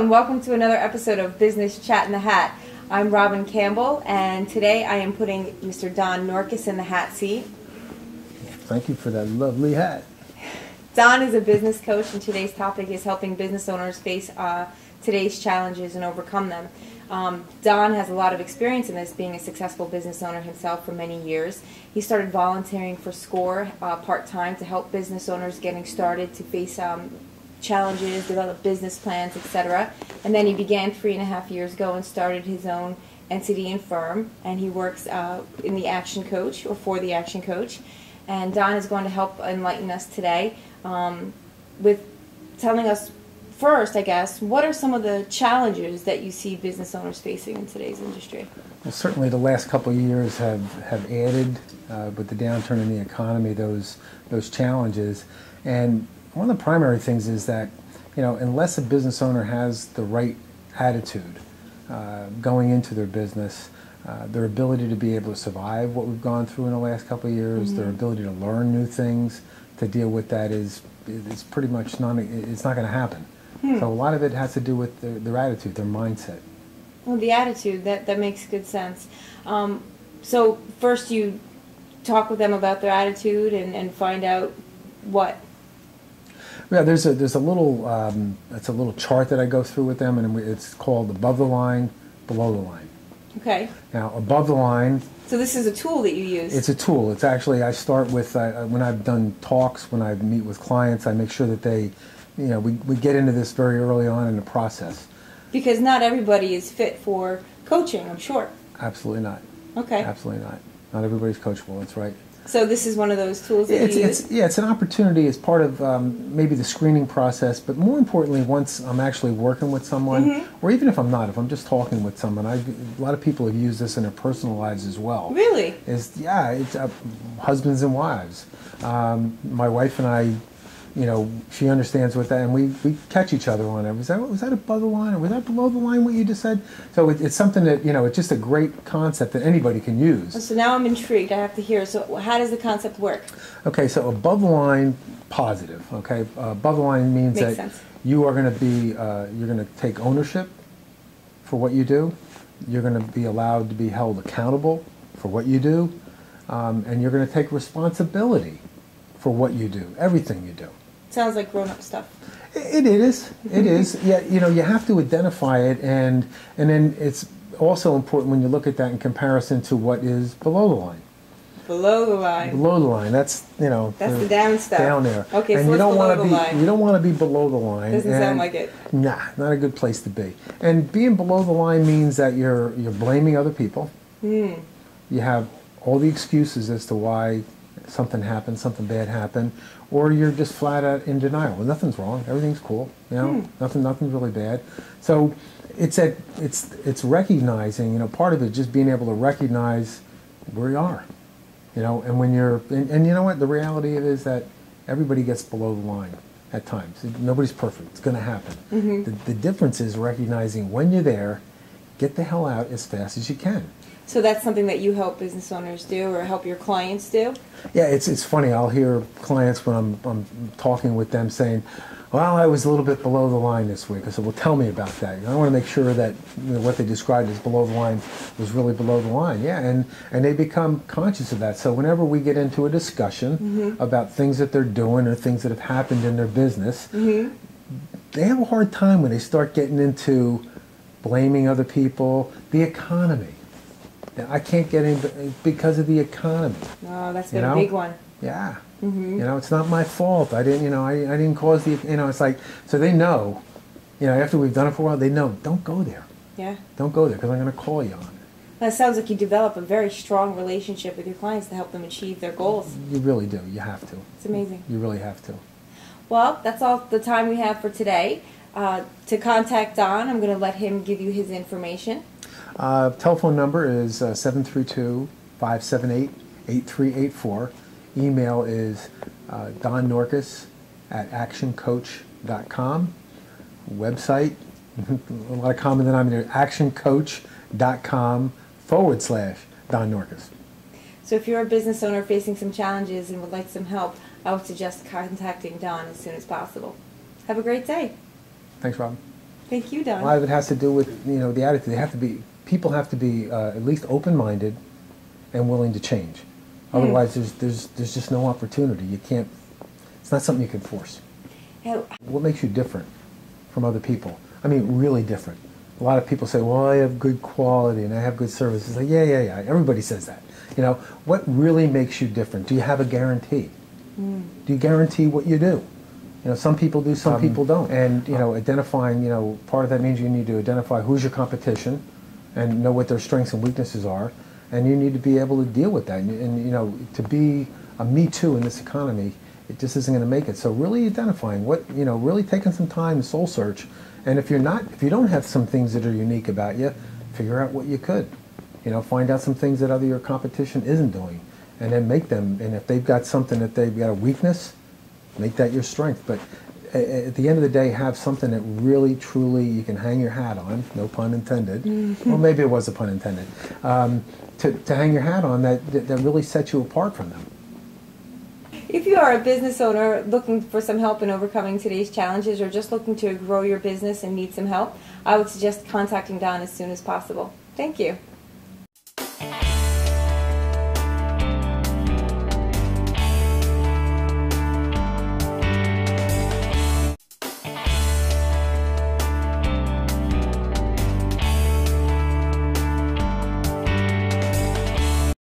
and welcome to another episode of Business Chat in the Hat. I'm Robin Campbell, and today I am putting Mr. Don Norkus in the hat seat. Thank you for that lovely hat. Don is a business coach, and today's topic is helping business owners face today's challenges and overcome them. Don has a lot of experience in this, being a successful business owner himself for many years. He started volunteering for SCORE part-time to help business owners getting started to face challenges, develop business plans, etc. And then he began 3.5 years ago and started his own entity and firm, and he works in the Action Coach, or for the Action Coach. And Don is going to help enlighten us today with telling us first, I guess, what are some of the challenges that you see business owners facing in today's industry? Well, certainly the last couple of years have added, with the downturn in the economy, those challenges. And one of the primary things is that, unless a business owner has the right attitude going into their business, their ability to be able to survive what we've gone through in the last couple of years, their ability to learn new things, to deal with that is pretty much it's not going to happen. So a lot of it has to do with their attitude, their mindset. Well, the attitude, that makes good sense. So first you talk with them about their attitude and find out what? Yeah, there's a little it's a little chart that I go through with them, and it's called above the line, below the line. Okay. Now, above the line. So this is a tool that you use. It's a tool. It's actually, I start with when I've done talks, when I meet with clients, I make sure that they, we get into this very early on in the process. Because not everybody is fit for coaching, I'm sure. Absolutely not. Okay. Absolutely not. Not everybody's coachable. That's right. So this is one of those tools that you use? Yeah, it's an opportunity as part of maybe the screening process, but more importantly, once I'm actually working with someone, or even if I'm not, if I'm just talking with someone, a lot of people have used this in their personal lives as well. Really? It's husbands and wives. My wife and I, she understands what that, and we catch each other on it. Was that above the line, or was that below the line, what you just said? So it's something that, it's just a great concept that anybody can use. So now I'm intrigued. I have to hear. So how does the concept work? Okay, so above the line, positive. Okay, above the line means Makes that sense. you are going to be, you're going to take ownership for what you do. You're going to be allowed to be held accountable for what you do, and you're going to take responsibility for what you do, everything you do. Sounds like grown-up stuff. It is. It is. Yeah, you have to identify it, and then it's also important when you look at that in comparison to what is below the line. Below the line. Below the line. That's that's the down stuff. Down there. Okay, and so you don't below want to the be. line? You don't want to be below the line. Doesn't sound like it. Nah, not a good place to be. And being below the line means that you're blaming other people. You have all the excuses as to why something happened, something bad happened, or you're just flat out in denial. Well, nothing's wrong, everything's cool, nothing's really bad. So it's recognizing, part of it just being able to recognize where you are, and when you're, and you know what, the reality of it is that everybody gets below the line at times. Nobody's perfect, it's going to happen. The difference is recognizing when you're there, get the hell out as fast as you can. So that's something that you help business owners do, or help your clients do? Yeah, it's funny. I'll hear clients when I'm talking with them saying, well, I was a little bit below the line this week. I said, well, tell me about that. I want to make sure that what they described as below the line was really below the line. Yeah, and they become conscious of that. So whenever we get into a discussion about things that they're doing or things that have happened in their business, they have a hard time when they start getting into blaming other people, the economy. I can't get in because of the economy. Oh, that's been a big one. Yeah. It's not my fault. I didn't, I didn't cause the, it's like, so they know, after we've done it for a while, they know, don't go there. Yeah. Don't go there because I'm going to call you on it. That sounds like you develop a very strong relationship with your clients to help them achieve their goals. You really do. You have to. It's amazing. You really have to. Well, that's all the time we have for today. To contact Don, I'm going to let him give you his information. Telephone number is 732-578-8384. Email is donnorkus@actioncoach.com. Website, a lot of common denominator, actioncoach.com/Don Norkus. So if you're a business owner facing some challenges and would like some help, I would suggest contacting Don as soon as possible. Have a great day. Thanks, Robin. Thank you, Don. A lot of it has to do with, you know, the attitude. People have to be at least open-minded and willing to change. Otherwise, there's just no opportunity. You can't. It's not something you can force. What makes you different from other people? I mean, really different. A lot of people say, well, I have good quality and I have good service. It's like, yeah. Everybody says that. You know, what really makes you different? Do you have a guarantee? Do you guarantee what you do? You know, some people do, some people don't. And, you know, identifying, you know, part of that means you need to identify who's your competition and know what their strengths and weaknesses are. And you need to be able to deal with that. And you know, to be a me too in this economy, it just isn't going to make it. So really identifying what, you know, really taking some time to soul search. And if you don't have some things that are unique about you, figure out what you could. You know, find out some things that your competition isn't doing, and then make them. And if they've got something that they've got a weakness, make that your strength. But at the end of the day, have something that really, truly you can hang your hat on. No pun intended. Well, maybe it was a pun intended. To hang your hat on that really sets you apart from them. If you are a business owner looking for some help in overcoming today's challenges, or just looking to grow your business and need some help, I would suggest contacting Don as soon as possible. Thank you.